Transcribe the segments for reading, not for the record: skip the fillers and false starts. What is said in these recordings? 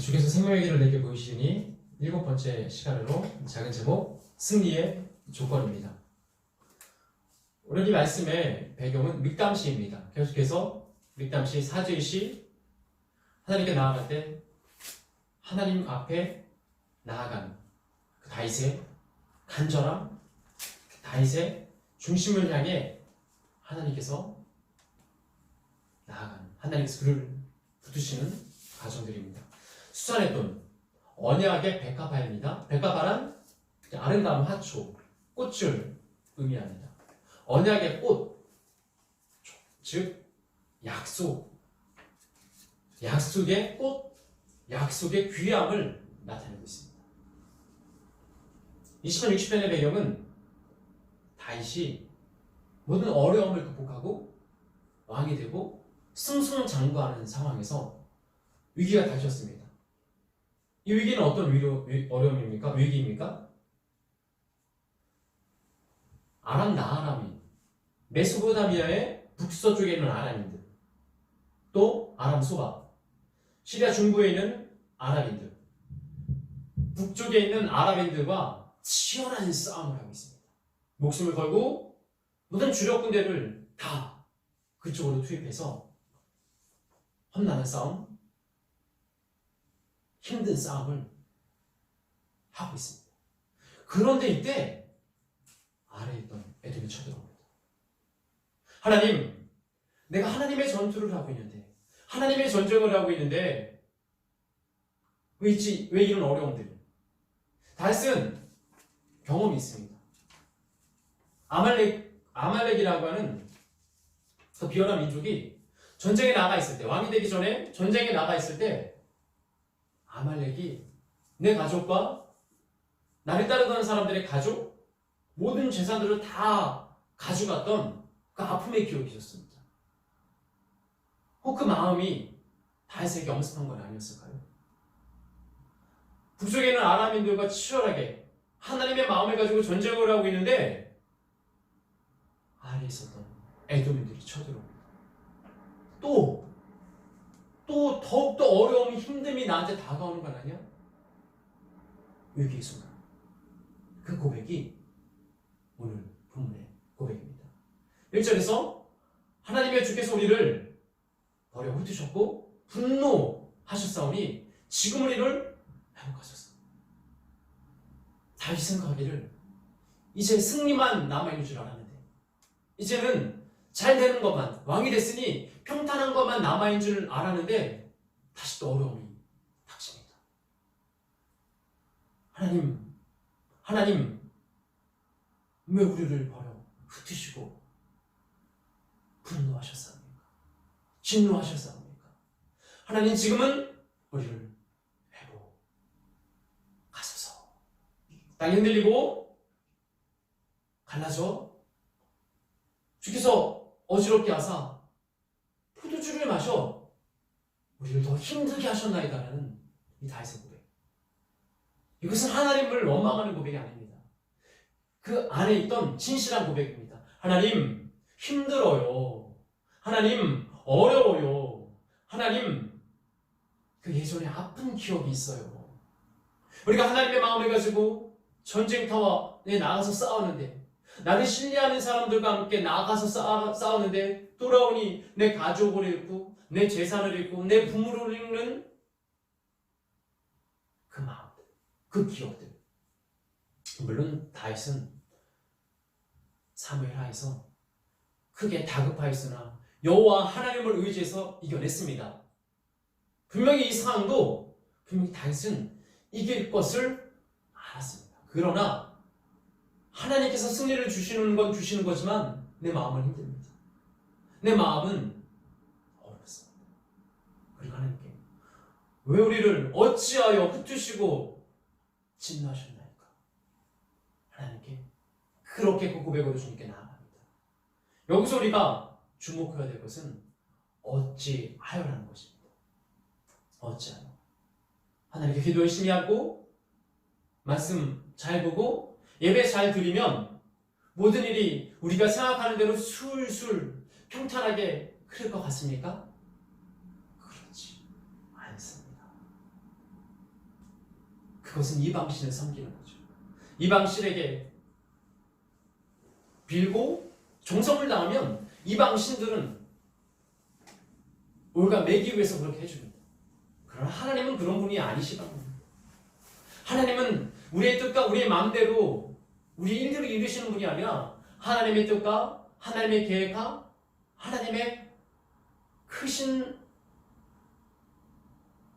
주께서 생명의 길을 내게 보이시니 일곱 번째 시간으로 작은 제목 승리의 조건입니다. 오늘 이 말씀의 배경은 믹담시입니다. 계속해서 믹담시 4주의 시 하나님께 나아갈 때 하나님 앞에 나아간 그 다윗의 간절함, 그 다윗의 중심을 향해 하나님께서 나아가는, 하나님께서 그를 붙드시는 가정들입니다. 수산의 돈, 언약의 백합화입니다. 백합화란 아름다운 화초, 꽃을 의미합니다. 언약의 꽃, 즉 약속, 약속의 꽃, 약속의 귀함을 나타내고 있습니다. 20편 60편의 배경은 다윗이 모든 어려움을 극복하고 왕이 되고 승승장구하는 상황에서 위기가 닥쳤습니다. 이 위기는 어떤 어려움입니까? 위기입니까? 아람 나아람인, 메소포타미아의 북서쪽에 있는 아람인들, 또 아람 소바, 시리아 중부에 있는 아랍인들, 북쪽에 있는 아랍인들과 치열한 싸움을 하고 있습니다. 목숨을 걸고 모든 주력 군대를 다 그쪽으로 투입해서 험난한 싸움, 힘든 싸움을 하고 있습니다. 그런데 이때 아래에 있던 에돔이 쳐들어옵니다. 하나님, 내가 하나님의 전투를 하고 있는데, 하나님의 전쟁을 하고 있는데 왜 이런 어려움들이? 다윗은 경험이 있습니다. 아말렉이라고 하는 그 비열한 민족이 전쟁에 나가 있을 때, 왕이 되기 전에 전쟁에 나가 있을 때 아말렉이 내 가족과 나를 따르던 사람들의 가족, 모든 재산들을 다 가져갔던 그 아픔의 기억이 있었습니다. 혹 그 마음이 다윗에게 엄습한 건 아니었을까요? 북쪽에 있는 아람인들과 치열하게 하나님의 마음을 가지고 전쟁을 하고 있는데 아래에 있었던 에돔인들이 쳐들어옵니다. 또 더욱더 어려움이, 힘듦이 나한테 다가오는 건 아니야? 위기의 순간. 그 고백이 오늘 본문의 고백입니다. 1절에서 하나님의 주께서 우리를 버려 흩으셨고 분노하셨사오니 지금은 이를 회복하소서. 다윗이 생각하기를 이제 승리만 남아있는 줄 알았는데, 이제는 잘 되는 것만, 왕이 됐으니 평탄한 것만 남아있는 줄 알았는데 다시 또 어려움이 닥칩니다. 하나님 왜 우리를 버려 흩으시고 분노하셨사옵니까? 진노하셨사옵니까? 하나님, 지금은 우리를 회복하소서. 땅이 흔들리고 갈라져 주께서 어지럽게 하사 포도주를 마셔 우리를 더 힘들게 하셨나이다라는 이 다윗의 고백. 이것은 하나님을 원망하는 고백이 아닙니다. 그 안에 있던 진실한 고백입니다. 하나님, 힘들어요. 하나님, 어려워요. 하나님, 그 예전에 아픈 기억이 있어요. 우리가 하나님의 마음을 가지고 전쟁터에 나가서 싸우는데, 나를 신뢰하는 사람들과 함께 나가서 싸우는데 돌아오니 내 가족을 잃고 내 재산을 잃고 내 부모를 잃는 그 마음들, 그 기억들. 물론 다윗은 사무엘 하에서 크게 다급하였으나 여호와 하나님을 의지해서 이겨냈습니다. 분명히 이 상황도 분명히 다윗은 이길 것을 알았습니다. 그러나 하나님께서 승리를 주시는 건 주시는 거지만 내 마음은 힘듭니다. 내 마음은 어렵습니다. 그리고 하나님께 왜 우리를 어찌하여 흩으시고 진노하셨나이까? 하나님께 그렇게 그 고백으로 주님께 나아갑니다. 여기서 우리가 주목해야 될 것은 어찌하여라는 것입니다. 어찌하여. 하나님께 기도 열심히 하고 말씀 잘 보고 예배 잘 드리면 모든 일이 우리가 생각하는 대로 술술 평탄하게 흐를 것 같습니까? 그렇지 않습니다. 그것은 이방신을 섬기는 거죠. 이방신에게 빌고 종성을 당하면 이방신들은 올가매기 위해서 그렇게 해줍니다. 그러나 하나님은 그런 분이 아니시다. 하나님은 우리의 뜻과 우리의 마음대로 우리 일들을 이루시는 분이 아니라 하나님의 뜻과 하나님의 계획과 하나님의 크신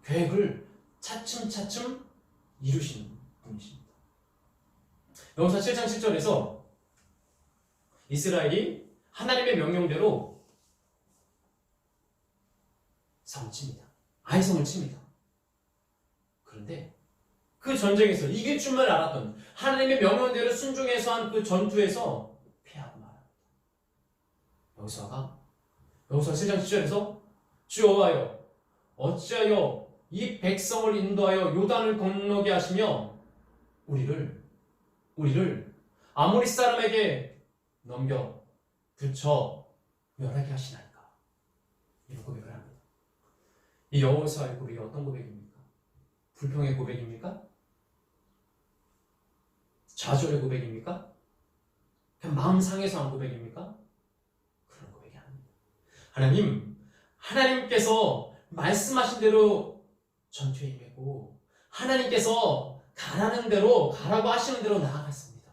계획을 차츰차츰 이루시는 분이십니다. 여호수아 7장 7절에서 이스라엘이 하나님의 명령대로 성을 칩니다. 아이성을 칩니다. 그런데 그 전쟁에서 이길 줄만 알았던 하나님의 명령대로 순종해서 한 그 전투에서 패하고 말합니다. 여호수아 7장 7절에서 주 여호와여 어찌하여 이 백성을 인도하여 요단을 건너게 하시며 우리를 아모리 사람에게 넘겨 붙여 멸하게 하시나이까. 이런 고백을 합니다. 이 여호수아의 고백이 어떤 고백입니까? 불평의 고백입니까? 좌절의 고백입니까? 그냥 마음 상해서 한 고백입니까? 그런 고백이 아닙니다. 하나님께서 말씀하신 대로 전투에 임했고 하나님께서 가라는 대로 가라고 하시는 대로 나아갔습니다.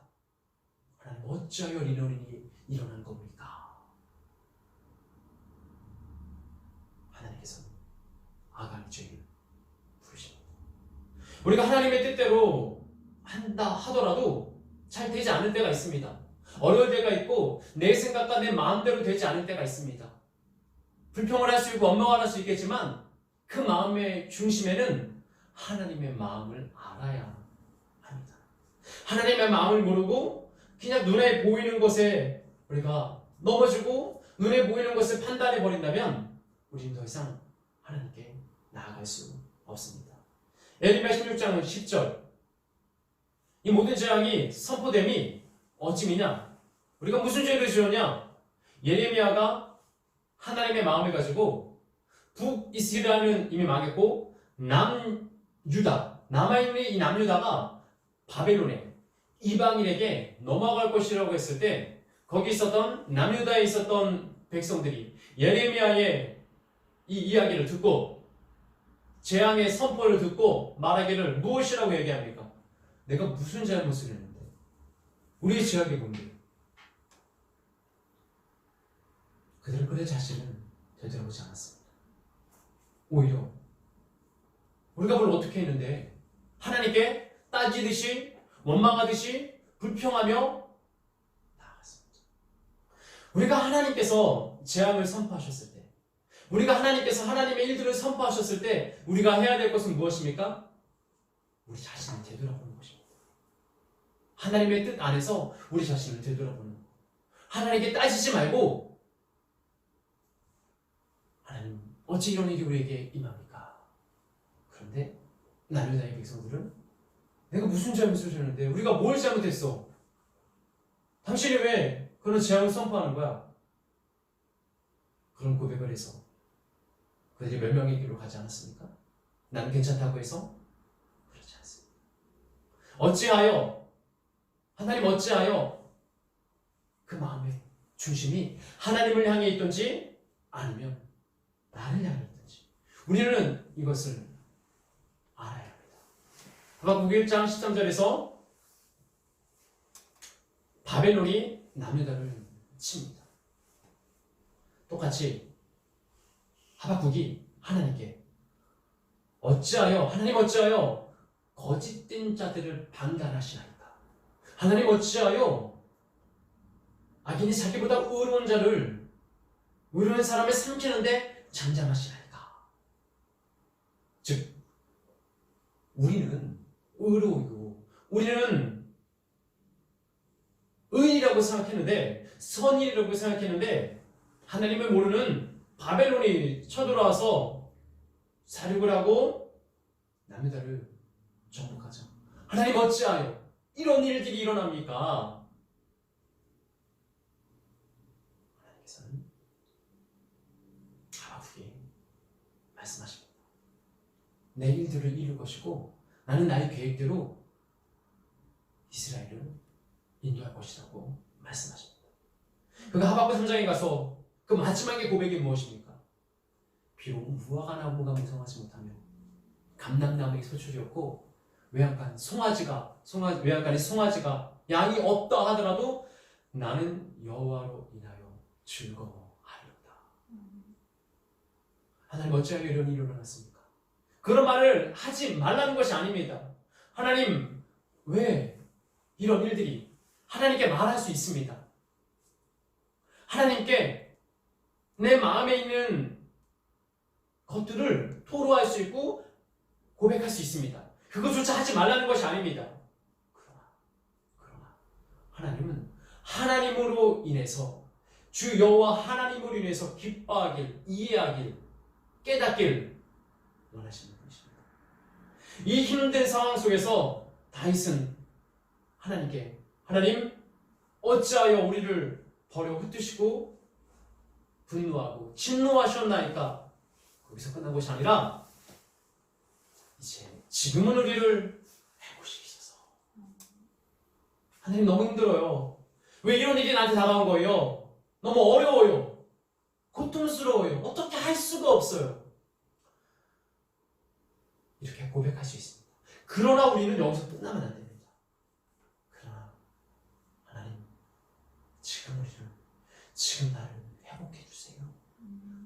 하나님 어찌하여 이러니 일어난 겁니까? 하나님께서는 아간의 죄를 부르십니다. 우리가 하나님의 뜻대로 한다 하더라도 잘 되지 않을 때가 있습니다. 어려울 때가 있고 내 생각과 내 마음대로 되지 않을 때가 있습니다. 불평을 할 수 있고 원망을 할 수 있겠지만 그 마음의 중심에는 하나님의 마음을 알아야 합니다. 하나님의 마음을 모르고 그냥 눈에 보이는 것에 우리가 넘어지고 눈에 보이는 것을 판단해 버린다면 우리는 더 이상 하나님께 나아갈 수 없습니다. 예레미야 16장 10절 이 모든 재앙이 선포됨이 어찌미냐? 우리가 무슨 죄를 지었냐? 예레미야가 하나님의 마음을 가지고 북이스라엘은 이미 망했고 남유다 남아있는 이 남유다가 바벨론에 이방인에게 넘어갈 것이라고 했을 때 거기 있었던 남유다에 있었던 백성들이 예레미야의 이 이야기를 듣고 재앙의 선포를 듣고 말하기를 무엇이라고 얘기합니까? 내가 무슨 잘못을 했는데 우리의 죄악이 뭔데? 그들은 그들 자신을 되돌아보지 않았습니다. 오히려 우리가 뭘 어떻게 했는데 하나님께 따지듯이 원망하듯이 불평하며 나아갔습니다. 우리가 하나님께서 재앙을 선포하셨을 때 우리가 하나님께서 하나님의 일들을 선포하셨을 때 우리가 해야 될 것은 무엇입니까? 우리 자신을 되돌아보는 것입니다. 하나님의 뜻 안에서 우리 자신을 되돌아보는 것. 하나님께 따지지 말고 하나님 어찌 이런 일이 우리에게 임합니까? 그런데 남유다의 백성들은 내가 무슨 잘못을 했는데 우리가 뭘 잘못했어? 당신이 왜 그런 재앙을 선포하는 거야? 그런 고백을 해서 그들이 멸망의 길로 가지 않았습니까? 나는 괜찮다고 해서? 그렇지 않습니다. 하나님 어찌하여 그 마음의 중심이 하나님을 향해 있든지 아니면 나를 향해 있든지 우리는 이것을 알아야 합니다. 하박국 1장 13절에서 바벨론이 남유다를 칩니다. 똑같이 하박국이 하나님께 하나님 어찌하여 거짓된 자들을 방관하시나이까? 하나님 어찌하여 악인이 자기보다 의로운 사람을 삼키는데 잠잠하시나이까? 즉 우리는 의로우고 우리는 의인이라고 생각했는데 선인이라고 생각했는데 하나님을 모르는 바벨론이 쳐들어와서 사륙을 하고 남유다를 정복하죠. 하나님 어찌하여 이런 일들이 일어납니까? 하나님께서는 하박국에 말씀하십니다. 내 일들을 이룰 것이고 나는 나의 계획대로 이스라엘을 인도할 것이라고 말씀하십니다. 그가 하박국 3장에 가서 그 마지막의 고백이 무엇입니까? 비록 무화과 나무가 무성하지 못하며 감람나무의 소출이었고 외양간에 송아지가 양이 없다 하더라도 나는 여호와로 인하여 즐거워하리로다. 하나님 어찌하여 이런 일이 일어났습니까? 그런 말을 하지 말라는 것이 아닙니다. 하나님 왜 이런 일들이 하나님께 말할 수 있습니다. 하나님께 내 마음에 있는 것들을 토로할 수 있고 고백할 수 있습니다. 그것조차 하지 말라는 것이 아닙니다. 그러나 하나님은 하나님으로 인해서 주 여호와 하나님으로 인해서 기뻐하길, 이해하길, 깨닫길 원하시는 분이십니다. 이 힘든 상황 속에서 다윗은 하나님께 하나님 어찌하여 우리를 버려 흩으시고 분노하고 진노하셨나이까? 거기서 끝난 것이 아니라 이제 지금은 우리를 해보시옵소서. 하나님 너무 힘들어요. 왜 이런 일이 나한테 다가온 거예요? 너무 어려워요. 고통스러워요. 어떻게 할 수가 없어요. 이렇게 고백할 수 있습니다. 그러나 우리는 여기서 끝나면 안 됩니다. 그러나 하나님 지금 나를 회복해 주세요.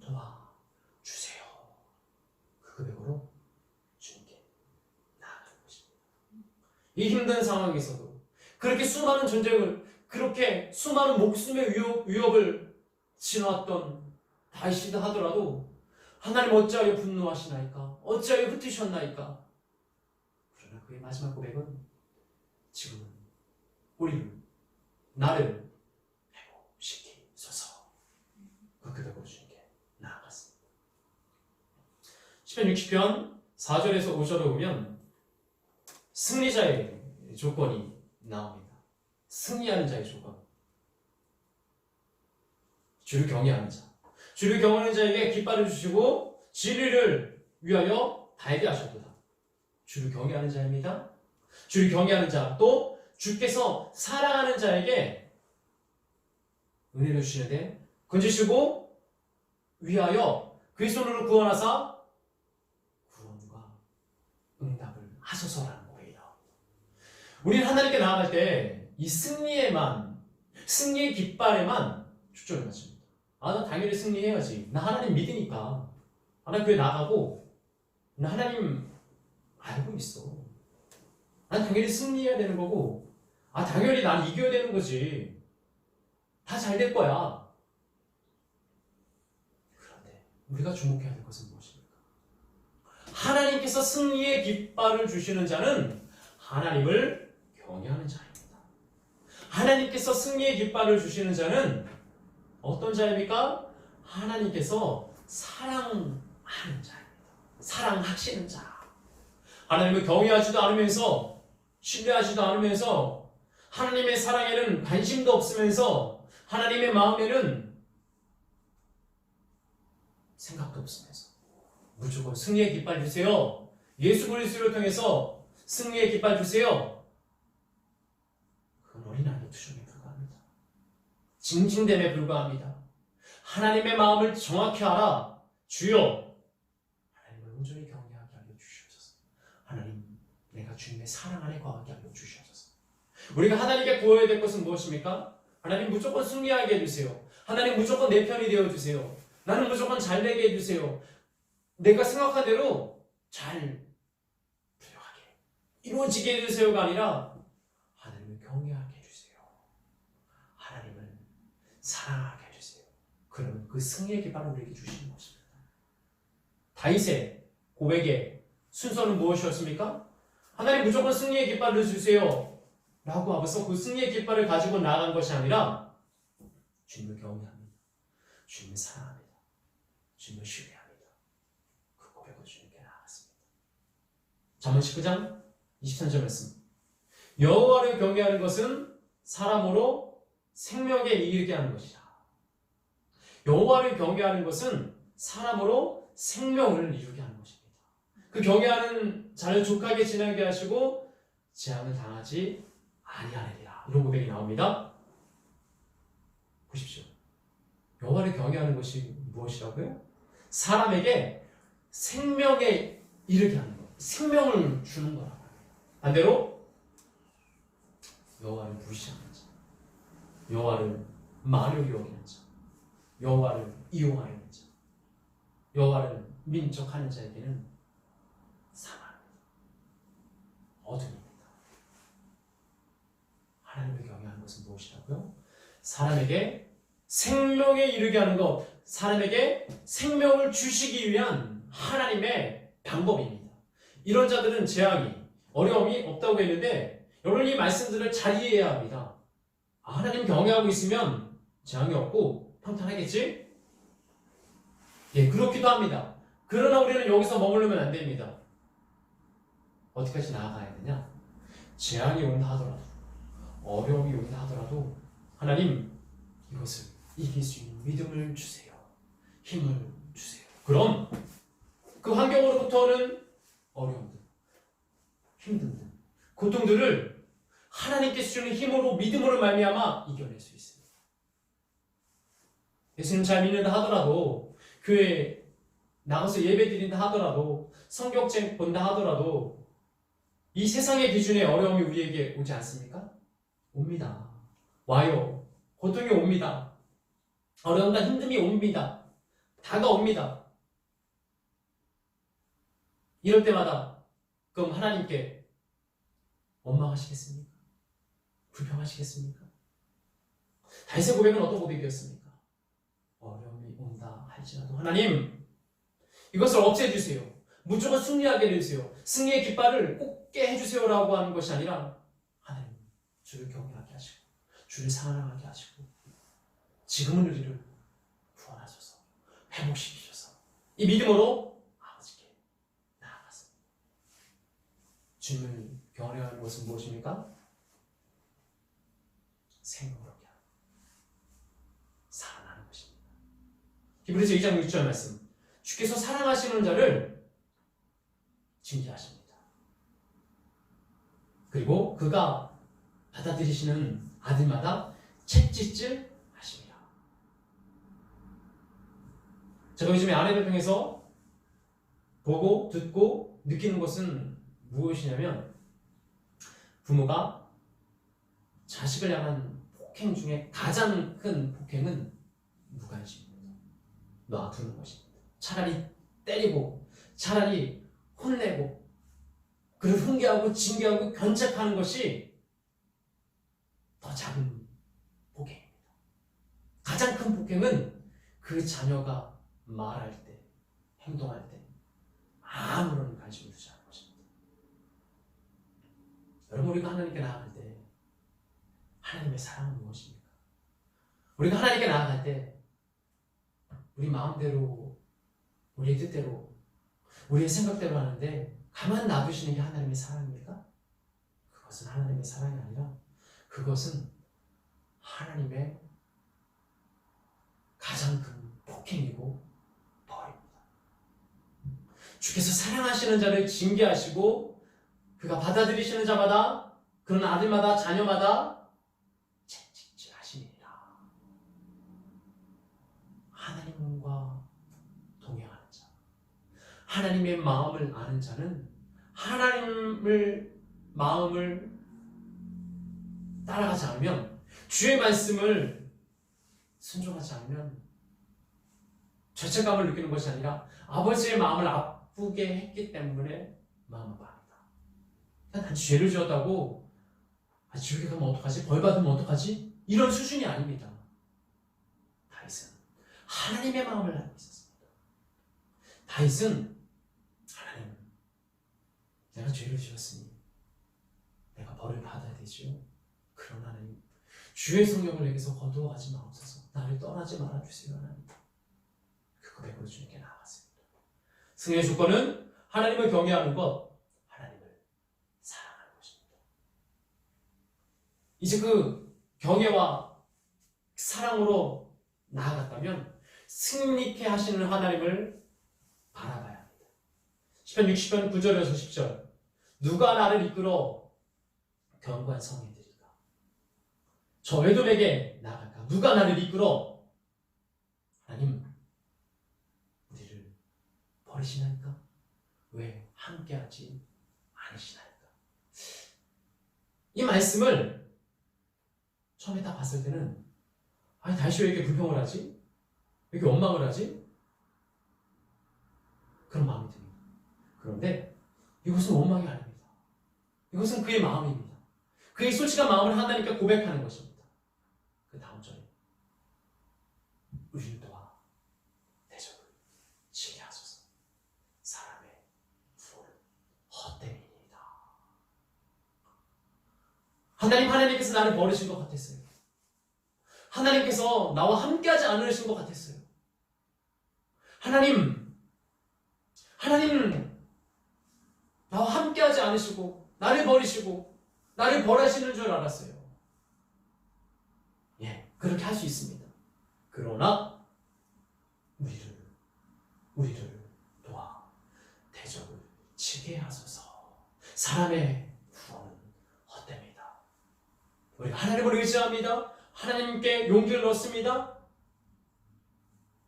도와주세요. 그 고백으로 주님께 나아가는 것입니다. 이 힘든 상황에서도 그렇게 수많은 전쟁을, 그렇게 수많은 목숨의 위협을 지나왔던 다윗이다 하더라도 하나님 어찌하여 분노하시나이까? 어찌하여 흩으셨나이까? 그러나 그의 마지막 고백은 지금은 나를 회복시키소서. 그 고백으로 주님께 나아갔습니다. 시편 60편 4절에서 5절을 보면 승리자의 조건이 나옵니다. 승리하는 자의 조건. 주를 경외하는 자. 주를 경외하는 자에게 깃발을 주시고 진리를 위하여 달게 하셨도다. 주를 경외하는 자입니다. 주를 경외하는 자, 또 주께서 사랑하는 자에게 은혜를 주시는데 건지시고 위하여 그의 손으로 구원하사 구원과 응답을 하소서라는 고백이 나옵니다. 우리는 하나님께 나아갈 때 이 승리의 깃발에만 초점을 맞춥니다. 나 당연히 승리해야지. 나 하나님 믿으니까. 나 교회 나가고 나 하나님 알고 있어. 난 당연히 승리해야 되는 거고 당연히 난 이겨야 되는 거지. 다 잘 될 거야. 그런데 우리가 주목해야 될 것은 무엇입니까? 하나님께서 승리의 깃발을 주시는 자는 하나님을 경외하는 자입니다. 하나님께서 승리의 깃발을 주시는 자는 어떤 자입니까? 하나님께서 사랑하는 자입니다. 사랑하시는 자. 하나님을 경외하지도 않으면서 신뢰하지도 않으면서 하나님의 사랑에는 관심도 없으면서 하나님의 마음에는 생각도 없으면서 무조건 승리의 깃발 주세요. 예수 그리스도를 통해서 승리의 깃발 주세요. 그건 어린아이의 투정에 불과합니다. 징징됨에 불과합니다. 하나님의 마음을 정확히 알아. 주여 하나님을 온전히 경외하게 하여 주시옵소서. 하나님 내가 주님의 사랑 안에 거하게 하여 주시옵소서. 우리가 하나님께 구해야 될 것은 무엇입니까? 하나님 무조건 승리하게 해주세요. 하나님 무조건 내 편이 되어주세요. 나는 무조건 잘 되게 해주세요. 내가 생각한 대로 잘 풀려가게 이루어지게 해주세요가 아니라 하나님을 경외하게 해주세요. 하나님을 사랑하게 해주세요. 그러면 그 승리의 깃발을 우리에게 주시는 것입니다. 다윗의 고백의 순서는 무엇이었습니까? 하나님 무조건 승리의 깃발을 주세요 라고 하면서 그 승리의 깃발을 가지고 나아간 것이 아니라 주님을 경외합니다. 주님을 사랑합니다. 주님을 신뢰합니다. 그 고백으로 주님께 나아갔습니다. 잠언 19장 23절 말씀. 여호와를 경외하는 것은 사람으로 생명에 이르게 하는 것이다. 여호와를 경외하는 것은 사람으로 생명을 이루게 하는 것입니다. 그 경외하는 자를 족하게 지나게 하시고 재앙을 당하지 아니하리라. 이런 고백이 나옵니다. 보십시오. 여호와를 경외하는 것이 무엇이라고요? 사람에게 생명에 이르게 하는 것, 생명을 주는 거라. 반대로 여호와를 무시하는 자, 여호와를 만연히 여기는 자, 여호와를 이용하려는 자, 여호와를 민족하는 자에게는 사망입니다. 어둠입니다. 하나님을 경외하는 것은 무엇이라고요? 사람에게 생명에 이르게 하는 것, 사람에게 생명을 주시기 위한 하나님의 방법입니다. 이런 자들은 재앙이, 어려움이 없다고 했는데 여러분 이 말씀들을 잘 이해해야 합니다. 하나님 경외하고 있으면 재앙이 없고 평탄하겠지? 예, 그렇기도 합니다. 그러나 우리는 여기서 머무르면 안 됩니다. 어디까지 나아가야 되냐? 재앙이 온다 하더라도, 어려움이 온다 하더라도 하나님 이것을 이길 수 있는 믿음을 주세요. 힘을 주세요. 그럼 그 환경으로부터는 어려움들, 힘듦들, 고통들을 하나님께서 주는 힘으로 믿음으로 말미암아 이겨낼 수 있습니다. 예수님 잘 믿는다 하더라도, 교회에 나가서 예배 드린다 하더라도, 성경책 본다 하더라도 이 세상의 기준에 어려움이 우리에게 오지 않습니까? 옵니다. 와요. 고통이 옵니다. 어려움과 힘듦이 옵니다. 다가옵니다. 이럴 때마다 그럼 하나님께 원망하시겠습니까? 불평하시겠습니까? 다윗의 고백은 어떤 고백이었습니까? 어려움이 온다 할지라도 하나님 이것을 없애주세요. 무조건 승리하게 해주세요. 승리의 깃발을 꽂게 해주세요라고 하는 것이 아니라 하나님 주를 경외하게 하시고 주를 사랑하게 하시고 지금은 우리를 구원하소서, 회복시키셔서 이 믿음으로 아버지께 나아갔습니다. 주님을 경외하는 것은 무엇입니까? 생명을 얻게 하는 살아나는 것입니다. 히브리서 2장 6절 말씀, 주께서 사랑하시는 자를 징계하십니다. 그리고 그가 받아들이시는 아들마다 채찍질 하십니다. 제가 요즘에 아내를 통해서 보고 듣고 느끼는 것은 무엇이냐면 부모가 자식을 향한 폭행 중에 가장 큰 폭행은 무관심입니다. 놔두는 것입니다. 차라리 때리고 차라리 혼내고 그를 훈계하고 징계하고 견책하는 것이 더 작은 폭행입니다. 가장 큰 폭행은 그 자녀가 말할 때, 행동할 때 아무런 관심을 두지 않는 것입니다. 여러분, 우리가 하나님께 나아갈 때 하나님의 사랑은 무엇입니까? 우리가 하나님께 나아갈 때 우리 마음대로, 우리의 뜻대로, 우리의 생각대로 하는데 가만 놔두시는 게 하나님의 사랑입니까? 그것은 하나님의 사랑이 아니라 그것은 하나님의 가장 큰 폭행이고 벌입니다. 주께서 사랑하시는 자를 징계하시고 그가 받아들이시는 자마다, 그런 아들마다 자녀마다 채찍질 하시니라. 하나님과 동행하는 자, 하나님의 마음을 아는 자는 하나님의 마음을 따라가지 않으면, 주의 말씀을 순종하지 않으면 죄책감을 느끼는 것이 아니라 아버지의 마음을 아프게 했기 때문에 마음 아파합니다. 난 죄를 지었다고 지옥에 가면 어떡하지? 벌 받으면 어떡하지? 이런 수준이 아닙니다. 다윗은 하나님의 마음을 알고 있었습니다. 다윗은 하나님, 내가 죄를 지었으니 내가 벌을 받아야 되지요. 그러나 하나님, 주의 성령을 내게서 거두어가지 마옵소서. 나를 떠나지 말아주세요. 하나님. 그 고백으로 주님께 나아갔습니다. 승리의 조건은 하나님을 경외하는 것, 하나님을 사랑하는 것입니다. 이제 그 경외와 사랑으로 나아갔다면 승리케 하시는 하나님을 바라봐야 합니다. 시편 60편 9절에서 10절. 누가 나를 이끌어 견고한 성에 이르리까? 저 에돔에게 나아갈까? 누가 나를 이끌어? 하나님, 우리를 버리시나이까? 왜 함께하지 않으시나이까? 이 말씀을 처음에 딱 봤을 때는 아니 다시 왜 이렇게 불평을 하지? 왜 이렇게 원망을 하지? 그런 마음이 듭니다. 그런데 이것은 원망이 아닙니다. 이것은 그의 마음입니다. 그의 솔직한 마음을 하나님께 고백하는 것입니다. 그 다음 절에 우리를 도와 대적을 치게 하소서. 사람의 부를 헛되이니이다. 하나님께서 나를 버리신 것 같았어요. 하나님께서 나와 함께하지 않으신 것 같았어요. 하나님 나와 함께하지 않으시고 나를 버리시고 나를 벌하시는 줄 알았어요. 예, 그렇게 할 수 있습니다. 그러나 우리를 도와 대적을 치게 하소서. 사람의 구원은 헛됩니다. 우리가 하나님을 의지합니다. 하나님께 용기를 얻습니다.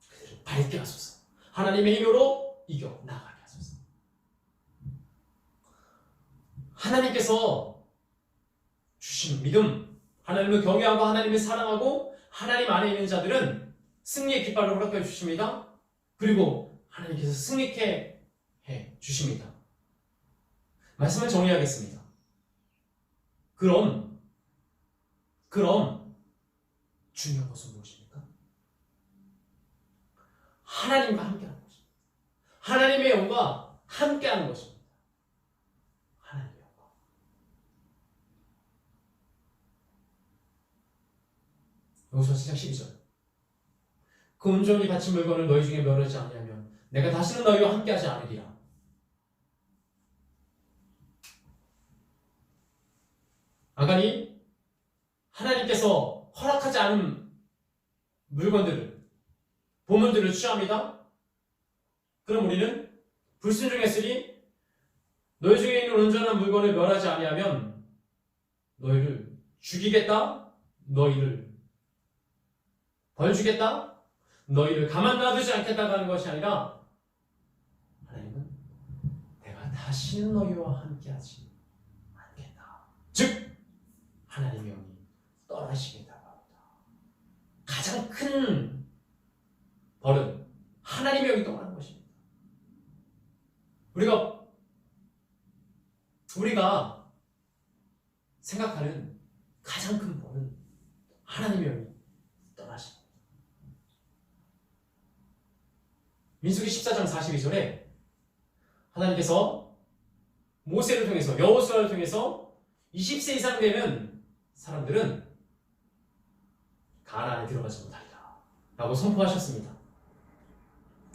그들을 밝게 하소서. 하나님의 힘으로 이겨 나가게 하소서. 하나님께서 주신 믿음, 하나님을 경외하고 하나님을 사랑하고 하나님 안에 있는 자들은 승리의 깃발을 허락해 주십니다. 그리고 하나님께서 승리케 해 주십니다. 말씀을 정리하겠습니다. 그럼 중요한 것은 무엇입니까? 하나님과 함께하는 것입니다. 하나님의 영과 함께하는 것입니다. 하나님의 영과. 여기서 시작 12절. 그 온전히 바친 물건을 너희 중에 멸하지 않으면 내가 다시는 너희와 함께하지 않으리라. 아간이 하나님께서 허락하지 않은 물건들을, 보물들을 취합니다. 그럼 우리는 불순종했으니 너희 중에 있는 온전한 물건을 멸하지 아니하면 너희를 죽이겠다, 너희를 벌 주겠다, 너희를 가만 놔두지 않겠다고 하는 것이 아니라 하나님은 내가 다시는 너희와 함께하지 않겠다. 즉 하나님의 영이 떠나시겠다고 합니다. 가장 큰 벌은 하나님의 영이 떠나는 것입니다. 우리가 생각하는 가장 큰 벌은 하나님의 영이 떠나십니다. 민수기 14장 42절에 하나님께서 모세를 통해서, 여호수아를 통해서 20세 이상 되는 사람들은 가나안에 들어가지 못하리라 라고 선포하셨습니다.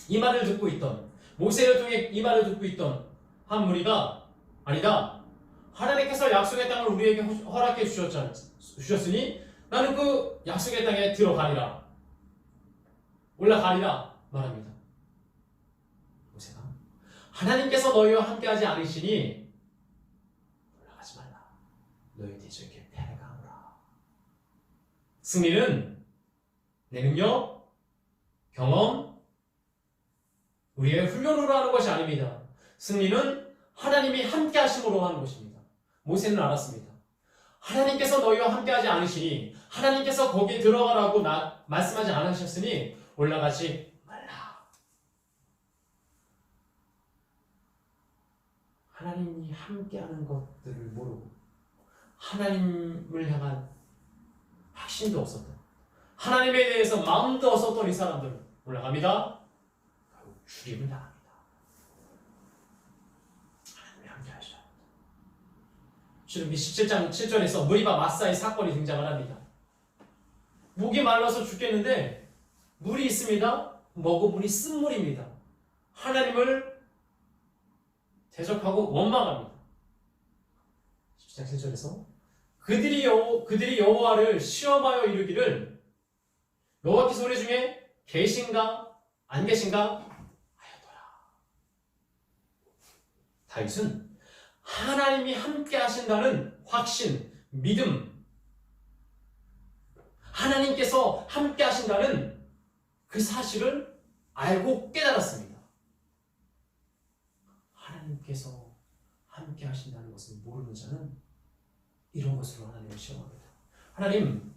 이 말을 듣고 있던, 모세를 통해 이 말을 듣고 있던 한 무리가 아니다, 하나님께서 약속의 땅을 우리에게 허락해 주셨으니 나는 그 약속의 땅에 들어가리라, 올라가리라 말합니다. 모세가 하나님께서 너희와 함께하지 않으시니 올라가지 말라, 너희 대적에게 패배가 하노라. 승리는 내 능력, 경험, 우리의 훈련으로 하는 것이 아닙니다. 승리는 하나님이 함께 하심으로 하는 것입니다. 모세는 알았습니다. 하나님께서 너희와 함께하지 않으시니, 하나님께서 거기에 들어가라고 말씀하지 않으셨으니 올라가지 말라. 하나님이 함께하는 것들을 모르고 하나님을 향한 확신도 없었던, 하나님에 대해서 마음도 없었던 이 사람들 올라갑니다. 결국 죽임을 당합니다. 하나님이 함께 하셔야 합니다. 출애굽기 17장 7절에서 무리바 마사의 사건이 등장을 합니다. 목이 말라서 죽겠는데 물이 있습니다. 먹어보니 쓴물입니다. 하나님을 대적하고 원망합니다. 17장 7절에서 그들이 여호와를 시험하여 이르기를 여호와께서 우리 중에 계신가 안 계신가 하였더라. 다윗은 하나님이 함께 하신다는 확신, 믿음, 하나님께서 함께 하신다는 그 사실을 알고 깨달았습니다. 하나님께서 함께 하신다는 것을 모르는 자는 이런 것으로 하나님을 시험합니다. 하나님,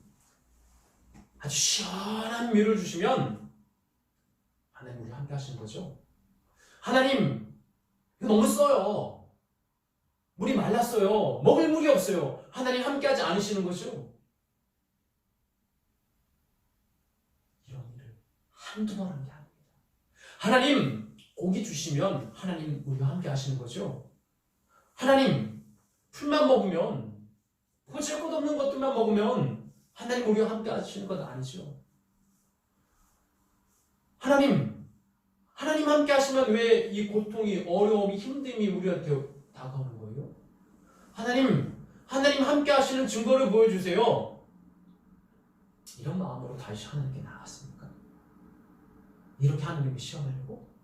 아주 시원한 뮤를 주시면 하나님 우리 함께 하시는 거죠. 하나님, 이거 너무 써요. 물이 말랐어요. 먹을 물이 없어요. 하나님 함께 하지 않으시는 거죠. 이런 일을 한두 번 한 게 아닙니다. 하나님, 고기 주시면 하나님 우리와 함께 하시는 거죠. 하나님, 풀만 먹으면, 고칠 것 없는 것들만 먹으면 하나님 우리와 함께 하시는 건 아니죠. 하나님 함께 하시면 왜 이 고통이, 어려움이, 힘듦이 우리한테 다가오는 거예요? 하나님 함께 하시는 증거를 보여주세요. 이런 마음으로 다시 하나님께 나갔습니까? 이렇게 하나님을 시험하려고?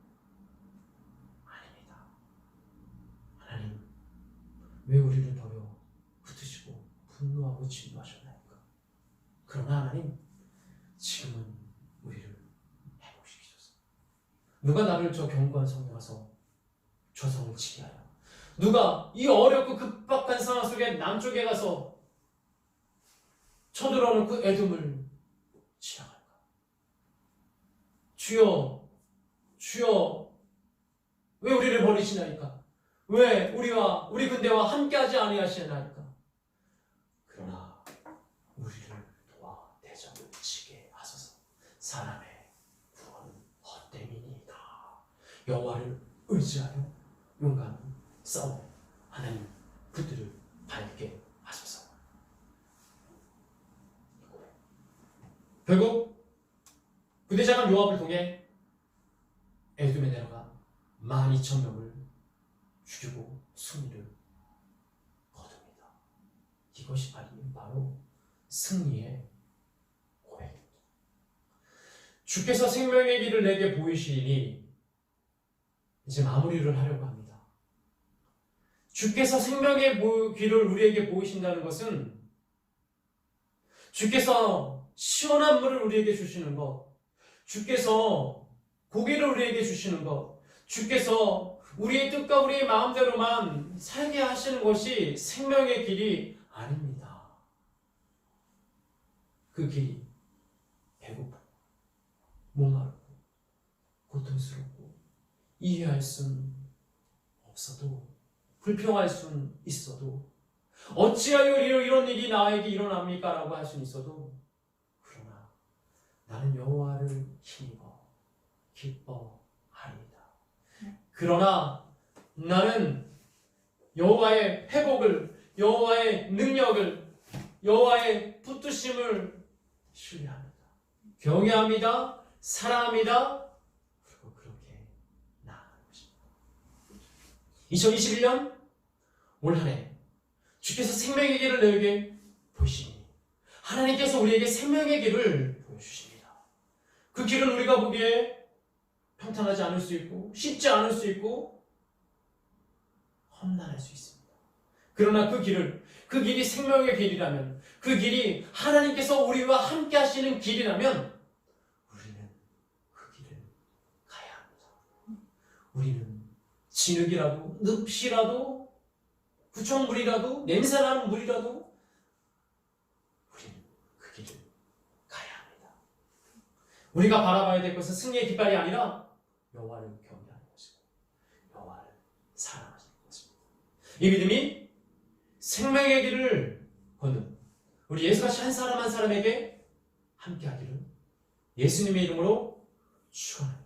아닙니다. 하나님, 왜 우리를 버려 흩으시고 분노하고 진노하셨나이까? 그러나 하나님, 지금은 우리를 회복시키소서. 누가 나를 저 견고한 성에 와서 조성을 치게 하여, 누가 이 어렵고 급박한 상황 속에 남쪽에 가서 쳐들어오는 그 애돔을 지나갈까? 주여, 주여, 왜 우리를 버리시나이까? 왜 우리와 우리 군대와 함께하지 아니하시나이까? 그러나 우리를 도와 대적을 치게 하소서. 사람의 구원은 헛됨이니이다. 여호와를 의지하여 용감히 싸워 하나님 그들을 밟게 하소서. 결국 부대장은 요압을 통해 에돔에 내려가 12,000명을 죽이고 승리를 거둡니다. 이것이 바로 승리의 고백입니다. 주께서 생명의 길을 내게 보이시니 이제 마무리를 하려고 합니다. 주께서 생명의 길을 우리에게 보이신다는 것은 주께서 시원한 물을 우리에게 주시는 것, 주께서 고기를 우리에게 주시는 것, 주께서 우리의 뜻과 우리의 마음대로만 살게 하시는 것이 생명의 길이 아닙니다. 그 길이 배고프고 목마르고 고통스럽고 이해할 수는 없어도, 불평할 수는 있어도, 어찌하여 이런 일이 나에게 일어납니까? 라고 할 수는 있어도, 그러나 나는 여호와를 힘입어 기뻐하리이다. 그러나 나는 여호와의 회복을, 여호와의 능력을, 여호와의 붙드심을 신뢰합니다. 경외합니다. 사랑합니다. 그리고 그렇게 나아가는 것입니다. 2021년 올 한 해 주께서 생명의 길을 내게 보시니 하나님께서 우리에게 생명의 길을 보여주십니다. 그 길은 우리가 보기에 평탄하지 않을 수 있고 쉽지 않을 수 있고 험난할 수 있습니다. 그러나 그 길이 생명의 길이라면, 그 길이 하나님께서 우리와 함께 하시는 길이라면 우리는 그 길을 가야 합니다. 우리는 진흙이라도 늪이라도 구청물이라도 냄새나는 물이라도 우리는 그 길을 가야 합니다. 우리가 바라봐야 될 것은 승리의 깃발이 아니라 여호와를 경외하는 것이고 여호와를 사랑하는 것입니다. 이 믿음이 생명의 길을 걷는 우리 예수같이 한 사람 한 사람에게 함께하기를 예수님의 이름으로 축원합니다.